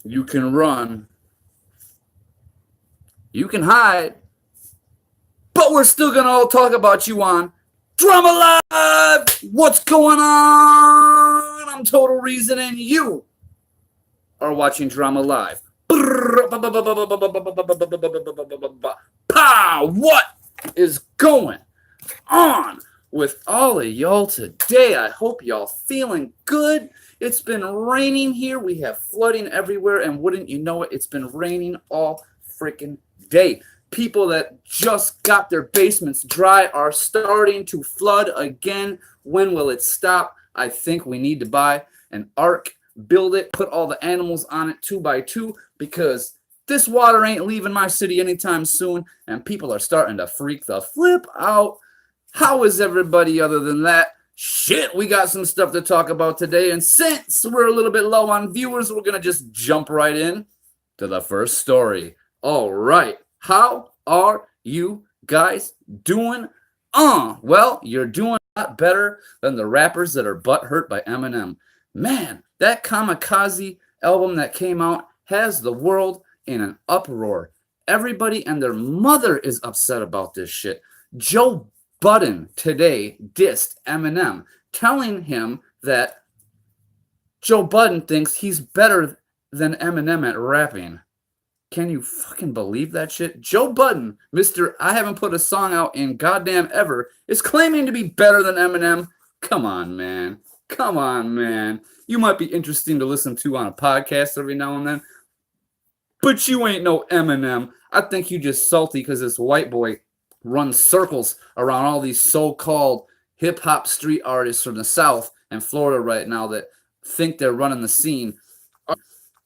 You can run. You can hide. But we're still going to all talk about you on Drama Live. What's going on? I'm Total Reason, and you are watching Drama Live. Pow! What is going on with all of y'all today? I hope y'all feeling good. It's been raining here. We have flooding everywhere, and wouldn't you know it, it's been raining all freaking day. People that just got their basements dry are starting to flood again. When will it stop? I think we need to buy an ark, build it, put all the animals on it 2x2, because this water ain't leaving my city anytime soon, and people are starting to freak the flip out. How is everybody other than that? Shit, we got some stuff to talk about today, and since we're a little bit low on viewers, we're going to just jump right in to the first story. All right. How are you guys doing? Well, you're doing a lot better than the rappers that are butthurt by Eminem. Man, that Kamikaze album that came out has the world in an uproar. Everybody and their mother is upset about this shit. Joe Budden today dissed Eminem, telling him that Joe Budden thinks he's better than Eminem at rapping. Can you fucking believe that shit? Joe Budden, Mr. I haven't put a song out in goddamn ever, is claiming to be better than Eminem. Come on, man. Come on, man. You might be interesting to listen to on a podcast every now and then, but you ain't no Eminem. I think you just salty because this white boy runs circles around all these so-called hip-hop street artists from the South and Florida right now that think they're running the scene.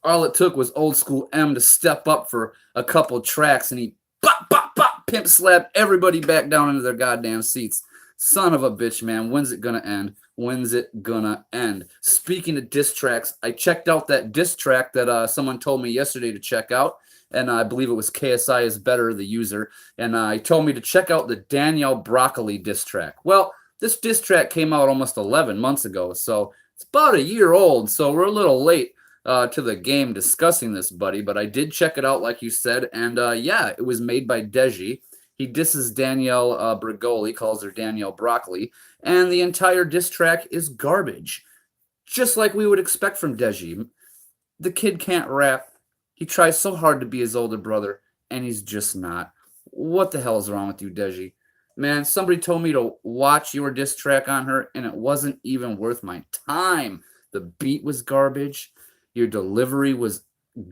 All it took was old school M to step up for a couple tracks, and he bop, bop, bop, pimp slapped everybody back down into their goddamn seats. Son of a bitch, man. When's it gonna end? When's it gonna end? Speaking of diss tracks, I checked out that diss track that someone told me yesterday to check out, and I believe it was KSI is Better, the user, and he told me to check out the Danielle Broccoli diss track. Well, this diss track came out almost 11 months ago, so it's about a year old, so we're a little late to the game discussing this, buddy, but I did check it out like you said, and yeah, it was made by Deji. He disses Danielle Bregoli, calls her Danielle Broccoli, and the entire diss track is garbage, just like we would expect from Deji. The kid can't rap. He tries so hard to be his older brother, and he's just not. What the hell is wrong with you, Deji? Man, somebody told me to watch your diss track on her, and it wasn't even worth my time. The beat was garbage. Your delivery was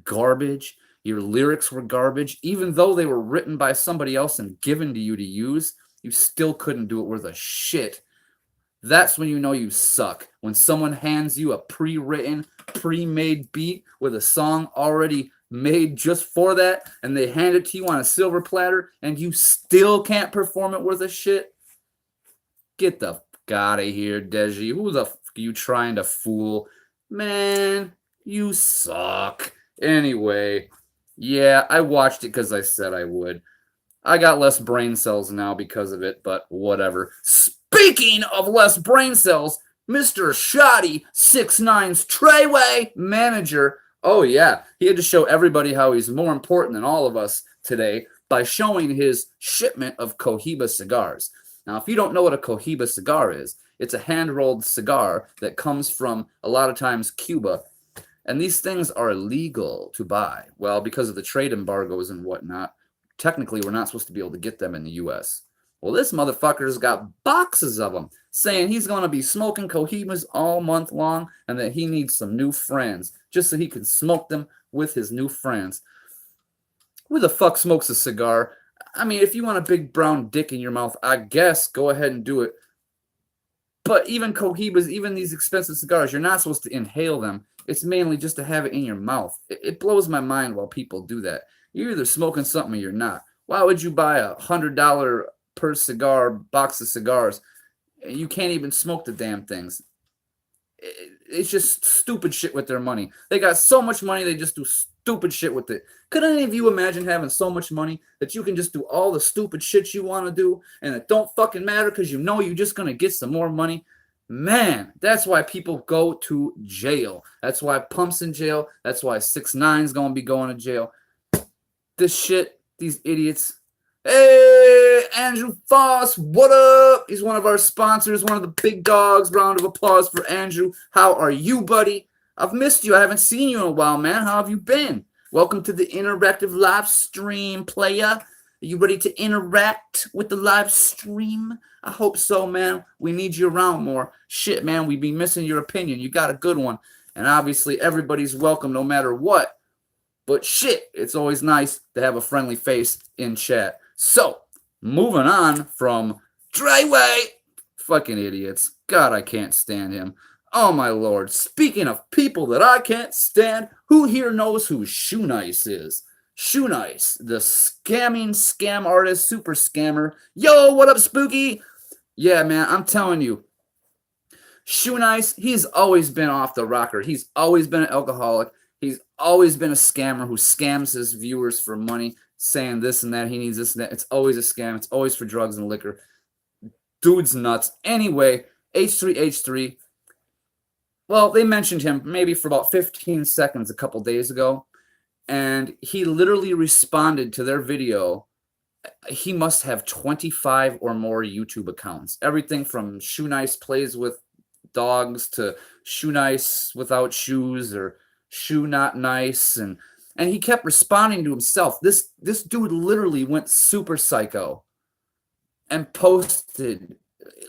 garbage. Your lyrics were garbage. Even though they were written by somebody else and given to you to use, you still couldn't do it worth a shit. That's when you know you suck. When someone hands you a pre-written, pre-made beat with a song already made just for that, and they hand it to you on a silver platter, and you still can't perform it worth a shit. Get the fuck out of here, Deji. Who the fuck are you trying to fool? Man, you suck. Anyway, yeah, I watched it because I said I would. I got less brain cells now because of it, but whatever. Speaking of less brain cells, Mr. Shoddy 6ix9ine's Treyway manager, oh yeah, he had to show everybody how he's more important than all of us today by showing his shipment of Cohiba cigars. Now, if you don't know what a Cohiba cigar is, it's a hand-rolled cigar that comes from, a lot of times, Cuba. And these things are illegal to buy. Well, because of the trade embargoes and whatnot, technically we're not supposed to be able to get them in the U.S. Well, this motherfucker's got boxes of them, saying he's going to be smoking Cohibas all month long and that he needs some new friends, just so he can smoke them with his new friends. Who the fuck smokes a cigar? I mean, if you want a big brown dick in your mouth, I guess go ahead and do it. But even Cohibas, even these expensive cigars, you're not supposed to inhale them. It's mainly just to have it in your mouth. It blows my mind while people do that. You're either smoking something or you're not. Why would you buy a $100 per cigar box of cigars? You can't even smoke the damn things. It's just stupid shit with their money. They got so much money, they just do stupid shit with it. Could any of you imagine having so much money that you can just do all the stupid shit you want to do and it don't fucking matter because you know you're just going to get some more money? Man, that's why people go to jail. That's why Pump's in jail. That's why 6ix9ine's going to be going to jail. This shit, these idiots. Hey, Andrew Foss, what up? He's one of our sponsors, one of the big dogs. Round of applause for Andrew. How are you, buddy? I've missed you. I haven't seen you in a while, man. How have you been? Welcome to the interactive live stream, playa. Are you ready to interact with the live stream? I hope so, man. We need you around more. Shit, man, we'd be missing your opinion. You got a good one. And obviously, everybody's welcome no matter what. But shit, it's always nice to have a friendly face in chat. So, moving on from Dryway. Fucking idiots. God, I can't stand him. Oh, my Lord. Speaking of people that I can't stand, who here knows who Shoe Nice is? Shoe Nice, the scam artist, super scammer. Yo, what up, Spooky? Yeah, man, I'm telling you. Shoe Nice, he's always been off the rocker. He's always been an alcoholic. He's always been a scammer who scams his viewers for money, saying this and that. He needs this and that. It's always a scam. It's always for drugs and liquor. Dude's nuts. Anyway, H3H3. Well, they mentioned him maybe for about 15 seconds a couple days ago. And he literally responded to their video. He must have 25 or more YouTube accounts. Everything from Shoe Nice plays with dogs to Shoe Nice without shoes or Shoe Not Nice. And he kept responding to himself. This dude literally went super psycho and posted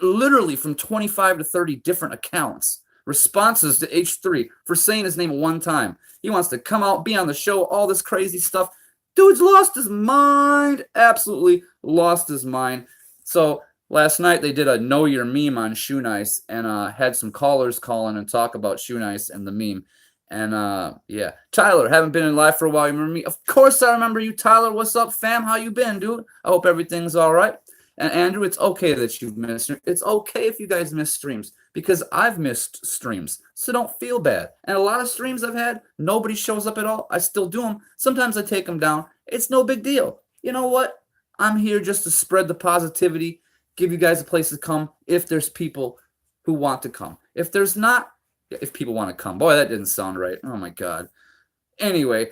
literally from 25 to 30 different accounts responses to H3 for saying his name one time. He wants to come out, be on the show, all this crazy stuff. Dude's lost his mind. Absolutely lost his mind. So last night they did a Know Your Meme on Shoe Nice and had some callers call in and talk about Shoe Nice and the meme. And yeah, Tyler, haven't been in live for a while. You remember me? Of course I remember you, Tyler. What's up, fam? How you been, dude? I hope everything's all right. And Andrew, it's okay that you've missed. It's okay if you guys miss streams because I've missed streams. So don't feel bad. And a lot of streams I've had, nobody shows up at all. I still do them. Sometimes I take them down. It's no big deal. You know what? I'm here just to spread the positivity, give you guys a place to come if there's people who want to come. If there's not, if people want to come. Boy, that didn't sound right. Oh, my God. Anyway,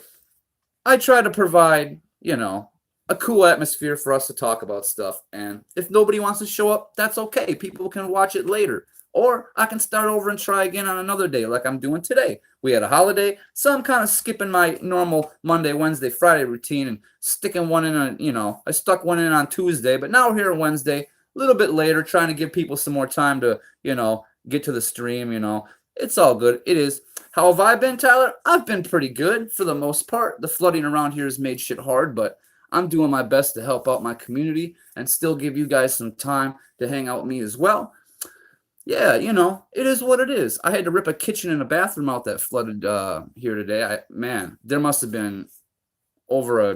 I try to provide, you know, a cool atmosphere for us to talk about stuff. And if nobody wants to show up, that's okay. People can watch it later. Or I can start over and try again on another day like I'm doing today. We had a holiday, so I'm kind of skipping my normal Monday, Wednesday, Friday routine and sticking one in on, you know, I stuck one in on Tuesday, but now we're here on Wednesday, a little bit later, trying to give people some more time to, you know, get to the stream, you know. It's all good. It is. How have I been, Tyler? I've been pretty good for the most part. The flooding around here has made shit hard, but I'm doing my best to help out my community and still give you guys some time to hang out with me as well. Yeah, you know, it is what it is. I had to rip a kitchen and a bathroom out that flooded here today. Man, there must have been over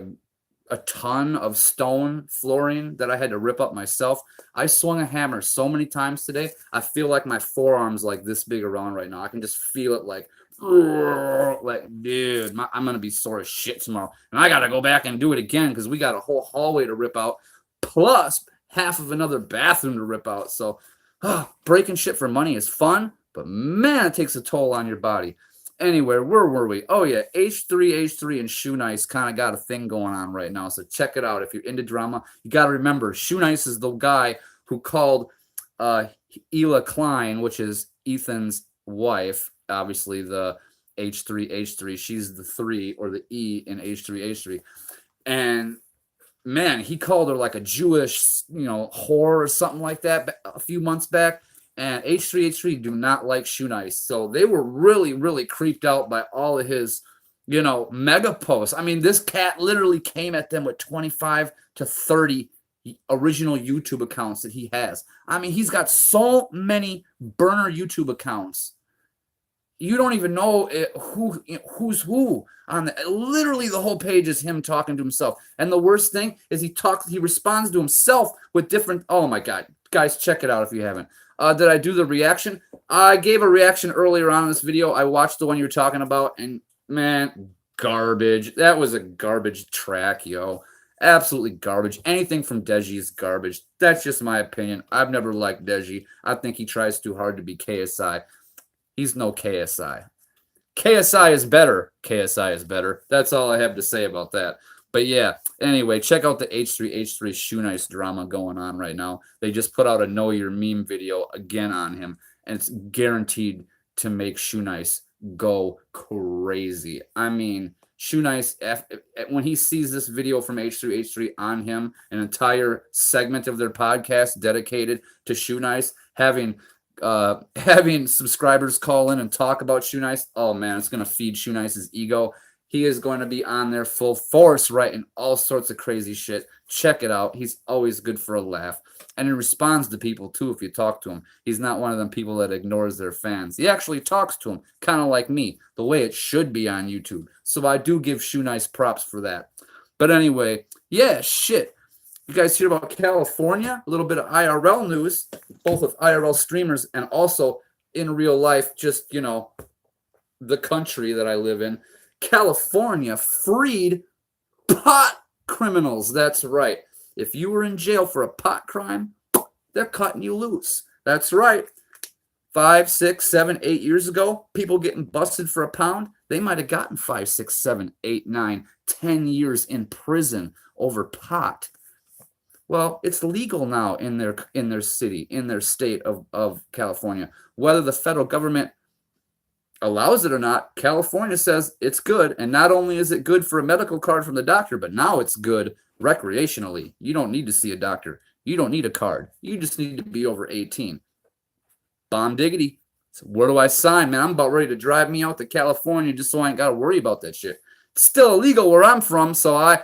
a ton of stone flooring that I had to rip up myself. I swung a hammer so many times today. I feel like my forearm's like this big around right now. I can just feel it like, dude, I'm going to be sore as shit tomorrow. And I got to go back and do it again because we got a whole hallway to rip out plus half of another bathroom to rip out. So breaking shit for money is fun, but man, it takes a toll on your body. Anyway, where were we? Oh, yeah, H3 and Shoe Nice kind of got a thing going on right now, so check it out. If you're into drama, you got to remember, Shoe Nice is the guy who called Ela Klein, which is Ethan's wife, obviously the H3. She's the 3 or the E in H3. And, man, he called her like a Jewish, you know, whore or something like that a few months back. And H3 do not like Shoe Nice. So they were really, really creeped out by all of his, you know, mega posts. I mean, this cat literally came at them with 25 to 30 original YouTube accounts that he has. I mean, he's got so many burner YouTube accounts. You don't even know who's who on the, literally the whole page is him talking to himself. And the worst thing is he responds to himself with different, oh my God, guys, check it out if you haven't. Did I do the reaction? I gave a reaction earlier on in this video. I watched the one you were talking about, and man, garbage. That was a garbage track, yo. Absolutely garbage. Anything from Deji is garbage. That's just my opinion. I've never liked Deji. I think he tries too hard to be KSI. He's no KSI. KSI is better. KSI is better. That's all I have to say about that. But yeah, anyway, check out the H3H3 Shoe Nice drama going on right now. They just put out a Know Your Meme video again on him, and it's guaranteed to make Shoe Nice go crazy. I mean, Shoe Nice, when he sees this video from H3H3 on him, an entire segment of their podcast dedicated to Shoe Nice, having subscribers call in and talk about Shoe Nice, oh man, it's going to feed Shoe Nice's ego. He is going to be on there full force writing all sorts of crazy shit. Check it out. He's always good for a laugh. And he responds to people, too, if you talk to him. He's not one of them people that ignores their fans. He actually talks to them, kind of like me, the way it should be on YouTube. So I do give Shoe Nice props for that. But anyway, yeah, shit. You guys hear about California? A little bit of IRL news, both with IRL streamers and also in real life, just, you know, the country that I live in. California freed pot criminals. That's right. If you were in jail for a pot crime, they're cutting you loose. That's right. 5, 6, 7, 8 years ago, people getting busted for a pound, they might have gotten 5, 6, 7, 8, 9, 10 years in prison over pot. Well, it's legal now in their city, in their state of California. Whether the federal government allows it or not, California says it's good. And not only is it good for a medical card from the doctor, but now it's good recreationally. You don't need to see a doctor. You don't need a card. You just need to be over 18. Bomb diggity. So where do I sign, man? I'm about ready to drive me out to California just so I ain't got to worry about that shit. It's still illegal where I'm from, so I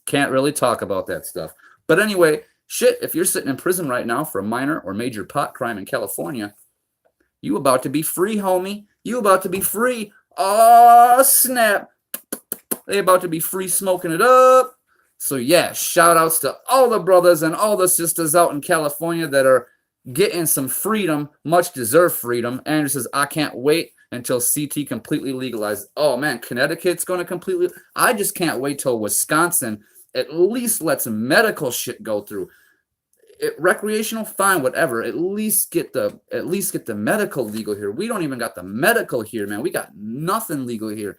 can't really talk about that stuff. But anyway, shit, if you're sitting in prison right now for a minor or major pot crime in California, you about to be free, homie. You about to be free. Oh, snap. They about to be free smoking it up. So, yeah, shout-outs to all the brothers and all the sisters out in California that are getting some freedom, much-deserved freedom. Andrew says, I can't wait until CT completely legalizes. Oh, man, Connecticut's going to completely... I just can't wait till Wisconsin at least lets medical shit go through. Recreational, fine, whatever. At least get the medical legal here. We don't even got the medical here, man. We got nothing legal here.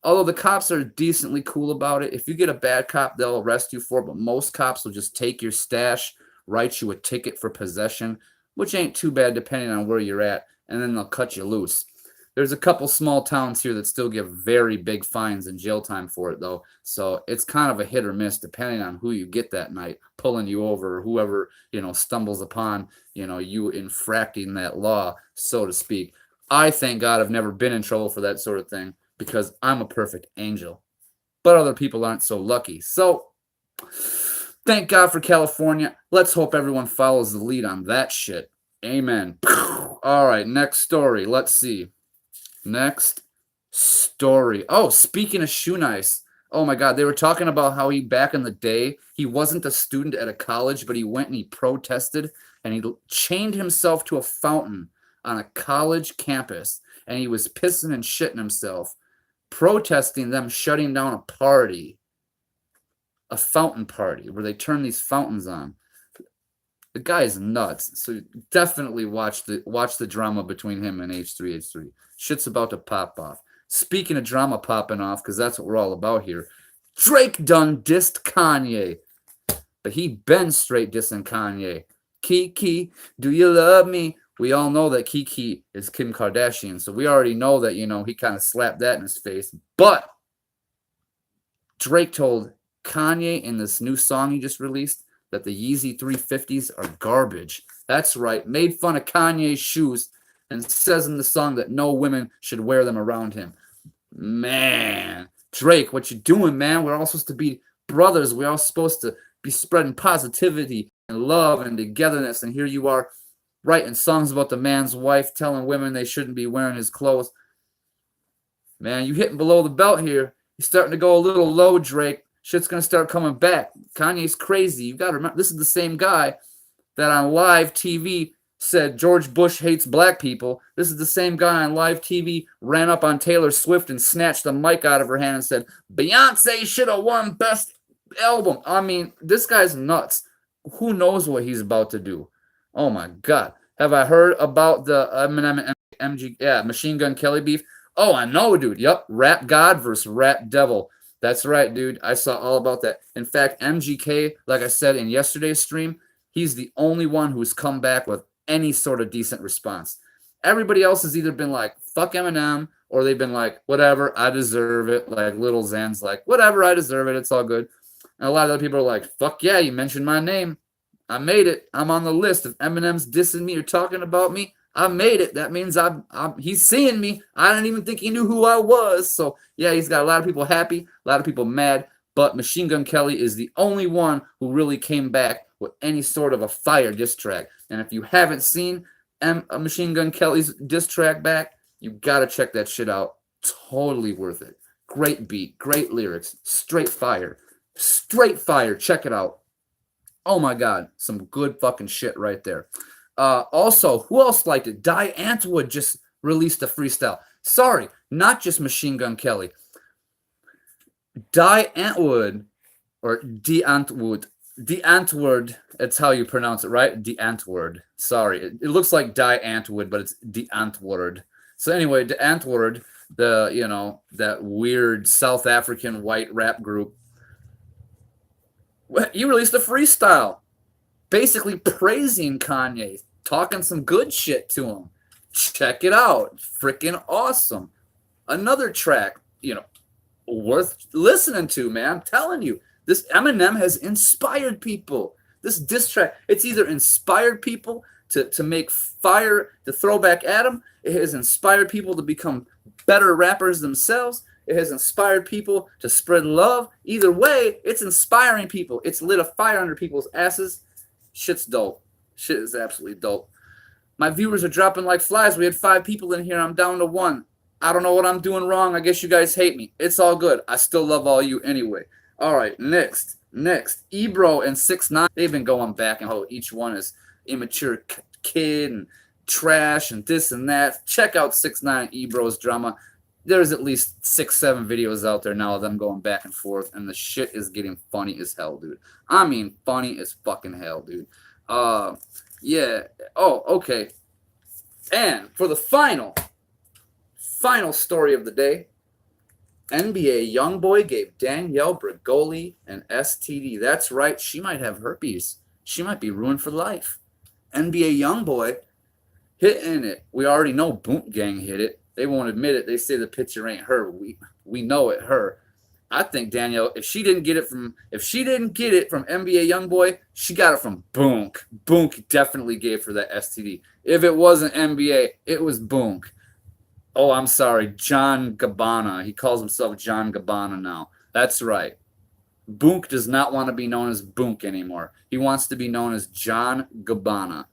Although the cops are decently cool about it. If you get a bad cop, they'll arrest you for it. But most cops will just take your stash, write you a ticket for possession, which ain't too bad depending on where you're at, and then they'll cut you loose. There's a couple small towns here that still give very big fines and jail time for it, though. So it's kind of a hit or miss depending on who you get that night, pulling you over, or whoever, stumbles upon, you infracting that law, so to speak. I, thank God, have never been in trouble for that sort of thing because I'm a perfect angel. But other people aren't so lucky. So thank God for California. Let's hope everyone follows the lead on that shit. Amen. All right, next story. Let's see. Next story. Oh, speaking of Shoe Nice. Oh my God, they were talking about how back in the day, he wasn't a student at a college, but he went and he protested and he chained himself to a fountain on a college campus and he was pissing and shitting himself, protesting them shutting down a party, a fountain party where they turn these fountains on. The guy is nuts. So definitely watch the drama between him and H3H3. Shit's about to pop off. Speaking of drama popping off, because that's what we're all about here, Drake done dissed Kanye. But he been straight dissing Kanye. Kiki, do you love me? We all know that Kiki is Kim Kardashian. So we already know that, he kind of slapped that in his face. But Drake told Kanye in this new song he just released that the Yeezy 350s are garbage. That's right. Made fun of Kanye's shoes and says in the song that no women should wear them around him. Man, Drake, what you doing, man? We're all supposed to be brothers. We're all supposed to be spreading positivity and love and togetherness. And here you are writing songs about the man's wife, telling women they shouldn't be wearing his clothes. Man, you hitting below the belt here. You're starting to go a little low, Drake. Shit's going to start coming back. Kanye's crazy. You got to remember, this is the same guy that on live TV said George Bush hates black people. This is the same guy on live TV ran up on Taylor Swift and snatched the mic out of her hand and said, Beyonce should have won Best album. I mean, this guy's nuts. Who knows what he's about to do? Oh my God. Have I heard about the Eminem and MG, yeah, Machine Gun Kelly beef? Oh, I know, dude. Yep. Rap God versus Rap Devil. That's right, dude. I saw all about that. In fact, MGK, like I said in yesterday's stream, he's the only one who's come back with any sort of decent response. Everybody else has either been like, fuck Eminem, or they've been like, whatever, I deserve it. Like Little Xan's like, whatever, I deserve it. It's all good. And a lot of other people are like, fuck yeah, you mentioned my name. I made it. I'm on the list. If Eminem's dissing me or talking about me, I made it. That means he's seeing me. I didn't even think he knew who I was. So, yeah, he's got a lot of people happy, a lot of people mad. But Machine Gun Kelly is the only one who really came back with any sort of a fire diss track. And if you haven't seen Machine Gun Kelly's diss track back, you got to check that shit out. Totally worth it. Great beat, great lyrics, straight fire. Straight fire. Check it out. Oh my God. Some good fucking shit right there. Also, who else liked it? Die Antwood just released a freestyle. Sorry, not just Machine Gun Kelly. Die Antwood, or Die Antwood. Die Antwoord, that's how you pronounce it, right? Die Antwoord. Sorry. It looks like Die Antwood, but it's Die Antwoord. So anyway, Die Antwoord, that weird South African white rap group, you released a freestyle basically praising Kanye, talking some good shit to him. Check it out. Freaking awesome. Another track, worth listening to, man. I'm telling you, this Eminem has inspired people. This diss track, it's either inspired people to make fire, to throw back at him. It has inspired people to become better rappers themselves. It has inspired people to spread love. Either way, it's inspiring people. It's lit a fire under people's asses. Shit's dope. Shit is absolutely dope. My viewers are dropping like flies. We had 5 people in here. I'm down to 1. I don't know what I'm doing wrong. I guess you guys hate me. It's all good. I still love all you anyway. All right, next. Ebro and 6ix9ine. They've been going back and how each one is immature kid and trash and this and that. Check out 6ix9ine Ebro's drama. There's at least 6-7 videos out there now of them going back and forth, and the shit is getting funny as hell, dude. I mean, funny as fucking hell, dude. Yeah. Oh, okay. And for the final story of the day, NBA YoungBoy gave Danielle Bregoli an STD. That's right. She might have herpes. She might be ruined for life. NBA YoungBoy hitting it. We already know Boot Gang hit it. They won't admit it. They say the picture ain't her. We know it her. I think Danielle, if she didn't get it from NBA YoungBoy, she got it from Boonk. Boonk definitely gave her that STD. If it wasn't NBA, it was Boonk. Oh, I'm sorry, John Gabbana. He calls himself John Gabbana now. That's right. Boonk does not want to be known as Boonk anymore. He wants to be known as John Gabbana.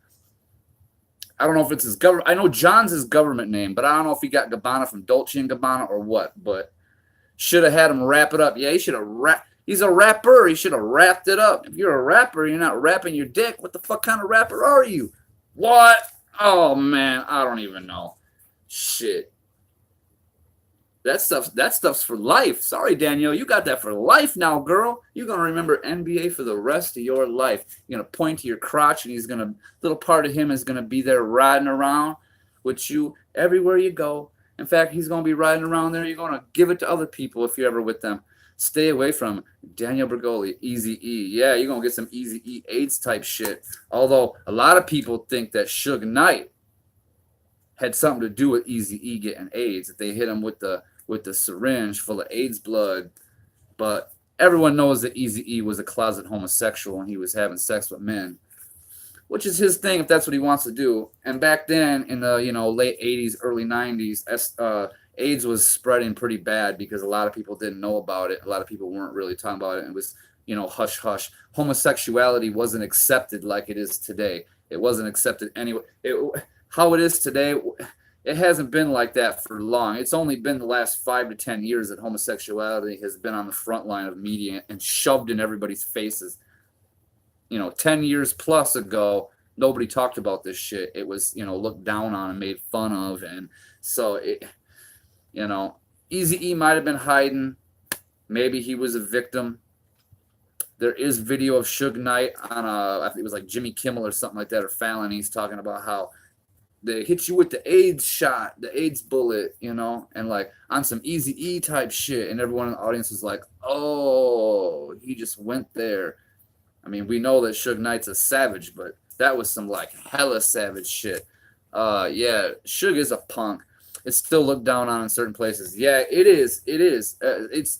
I don't know if it's his government. I know John's his government name, but I don't know if he got Gabbana from Dolce & Gabbana or what. But should have had him wrap it up. Yeah, he should have wrapped. He's a rapper. He should have wrapped it up. If you're a rapper, you're not rapping your dick. What the fuck kind of rapper are you? What? Oh, man. I don't even know. Shit. That stuff's for life. Sorry, Danielle. You got that for life now, girl. You're going to remember NBA for the rest of your life. You're going to point to your crotch, and little part of him is going to be there riding around with you everywhere you go. In fact, he's going to be riding around there. You're going to give it to other people if you're ever with them. Stay away from Danielle Bregoli, Eazy-E. Yeah, you're going to get some Eazy-E AIDS type shit. Although a lot of people think that Suge Knight had something to do with Eazy-E getting AIDS, that they hit him with the syringe full of AIDS blood. But everyone knows that Eazy-E was a closet homosexual and he was having sex with men, which is his thing if that's what he wants to do. And back then in the late 80s, early 90s, AIDS was spreading pretty bad because a lot of people didn't know about it. A lot of people weren't really talking about it. It was, hush hush. Homosexuality wasn't accepted like it is today. It wasn't accepted anyway. How it is today, it hasn't been like that for long. It's only been the last 5 to 10 years that homosexuality has been on the front line of media and shoved in everybody's faces. 10 years plus ago, nobody talked about this shit. It was, looked down on and made fun of. And so, Eazy-E might have been hiding. Maybe he was a victim. There is video of Suge Knight on I think it was like Jimmy Kimmel or something like that, or Fallon. He's talking about how they hit you with the AIDS shot, the AIDS bullet, you know, and like on some Easy-E type shit. And everyone in the audience was like, oh, he just went there. I mean, we know that Suge Knight's a savage, but that was some like hella savage shit. Yeah, Suge is a punk. It's still looked down on in certain places. Yeah, it is. It is.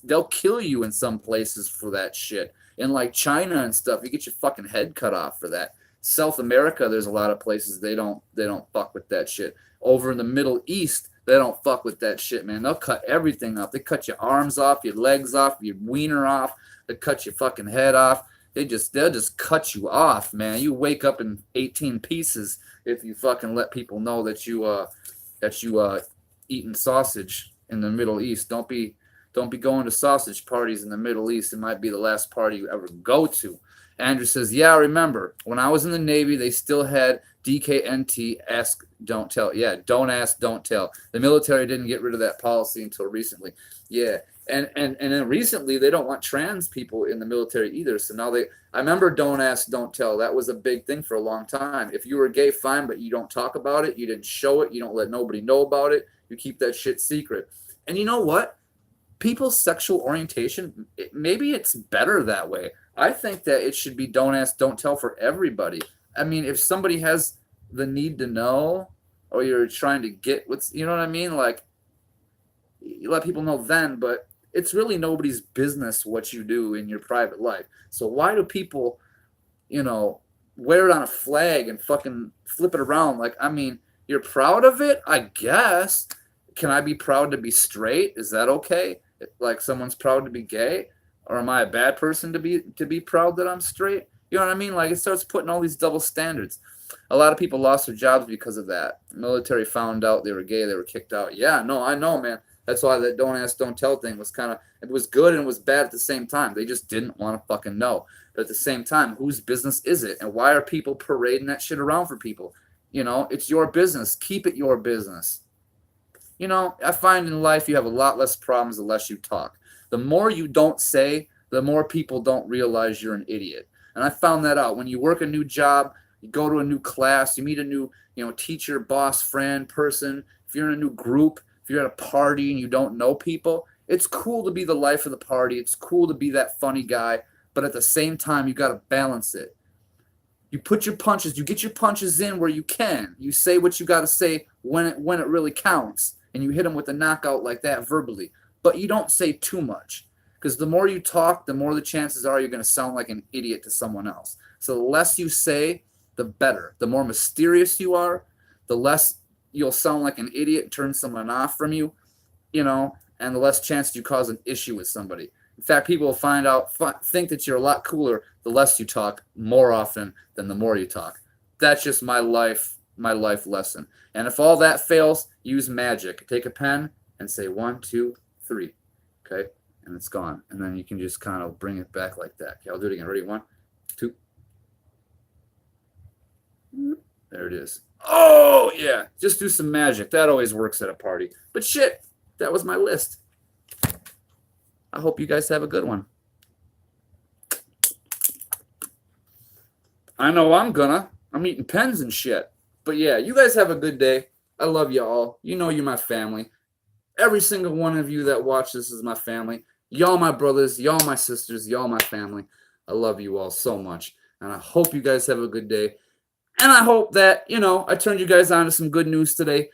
They'll kill you in some places for that shit. In like China and stuff, you get your fucking head cut off for that. South America, there's a lot of places they don't fuck with that shit. Over in the Middle East, they don't fuck with that shit, man. They'll cut everything off. They cut your arms off, your legs off, your wiener off. They cut your fucking head off. They'll just cut you off, man. You wake up in 18 pieces if you fucking let people know that you eating sausage in the Middle East. Don't be going to sausage parties in the Middle East. It might be the last party you ever go to. Andrew says, yeah, I remember. When I was in the Navy, they still had DKNT, ask, don't tell. Yeah, don't ask, don't tell. The military didn't get rid of that policy until recently. Yeah, and then recently they don't want trans people in the military either. So now I remember don't ask, don't tell. That was a big thing for a long time. If you were gay, fine, but you don't talk about it. You didn't show it. You don't let nobody know about it. You keep that shit secret. And you know what? People's sexual orientation, maybe it's better that way. I think that it should be don't ask, don't tell for everybody. I mean, if somebody has the need to know, or you're trying to get you know what I mean? Like, you let people know then, but it's really nobody's business what you do in your private life. So why do people, you know, wear it on a flag and fucking flip it around? Like, I mean, you're proud of it, I guess. Can I be proud to be straight? Is that okay? Like someone's proud to be gay? Or am I a bad person to be proud that I'm straight? You know what I mean? Like, it starts putting all these double standards. A lot of people lost their jobs because of that. The military found out they were gay, they were kicked out. Yeah, no, I know, man. That's why that don't ask, don't tell thing was kind of, it was good and it was bad at the same time. They just didn't want to fucking know. But at the same time, whose business is it? And why are people parading that shit around for people? You know, it's your business. Keep it your business. You know, I find in life you have a lot less problems the less you talk. The more you don't say, the more people don't realize you're an idiot. And I found that out. When you work a new job, you go to a new class, you meet a new, you know, teacher, boss, friend, person. If you're in a new group, if you're at a party and you don't know people, it's cool to be the life of the party. It's cool to be that funny guy. But at the same time, you got to balance it. You put your punches, you get your punches in where you can. You say what you got to say when it really counts. And you hit them with a knockout like that verbally. But you don't say too much, because the more you talk, the more the chances are you're going to sound like an idiot to someone else. So the less you say, the better. The more mysterious you are, the less you'll sound like an idiot and turn someone off from you, you know, and the less chance you cause an issue with somebody. In fact, people will think that you're a lot cooler the less you talk more often than the more you talk. That's just my life lesson. And if all that fails, use magic. Take a pen and say 1, 2, 3, okay, and it's gone, and then you can just kind of bring it back like that. Okay, I'll do it again. Ready? 1, 2. There it is. Oh yeah, just do some magic. That always works at a party. But shit, that was my list. I hope you guys have a good one. I know I'm eating pens and shit. But yeah, you guys have a good day. I love you all. You know you're my family. Every single one of you that watch this is my family. Y'all my brothers, y'all my sisters, y'all my family. I love you all so much. And I hope you guys have a good day. And I hope that, you know, I turned you guys on to some good news today.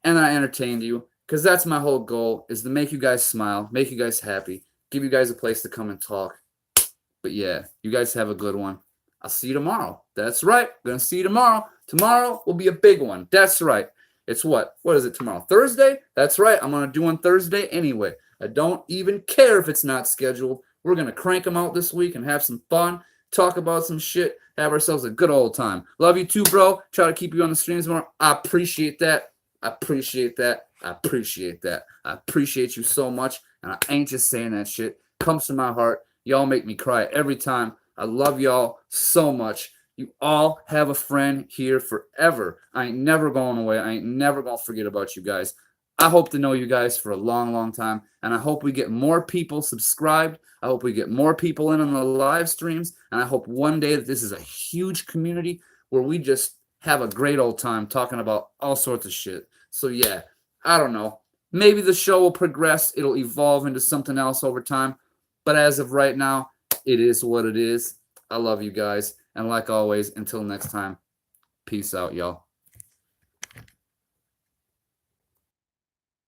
And I entertained you. Because that's my whole goal, is to make you guys smile, make you guys happy, give you guys a place to come and talk. But yeah, you guys have a good one. I'll see you tomorrow. That's right. I'm going to see you tomorrow. Tomorrow will be a big one. That's right. It's what? What is it tomorrow? Thursday? That's right. I'm going to do on Thursday anyway. I don't even care if it's not scheduled. We're going to crank them out this week and have some fun, talk about some shit, have ourselves a good old time. Love you too, bro. Try to keep you on the streams more. I appreciate that. I appreciate that. I appreciate that. I appreciate you so much. And I ain't just saying that shit. It comes from my heart. Y'all make me cry every time. I love y'all so much. You all have a friend here forever. I ain't never going away. I ain't never going to forget about you guys. I hope to know you guys for a long, long time. And I hope we get more people subscribed. I hope we get more people in on the live streams. And I hope one day that this is a huge community where we just have a great old time talking about all sorts of shit. So yeah, I don't know. Maybe the show will progress. It'll evolve into something else over time. But as of right now, it is what it is. I love you guys. And like always, until next time, peace out, y'all.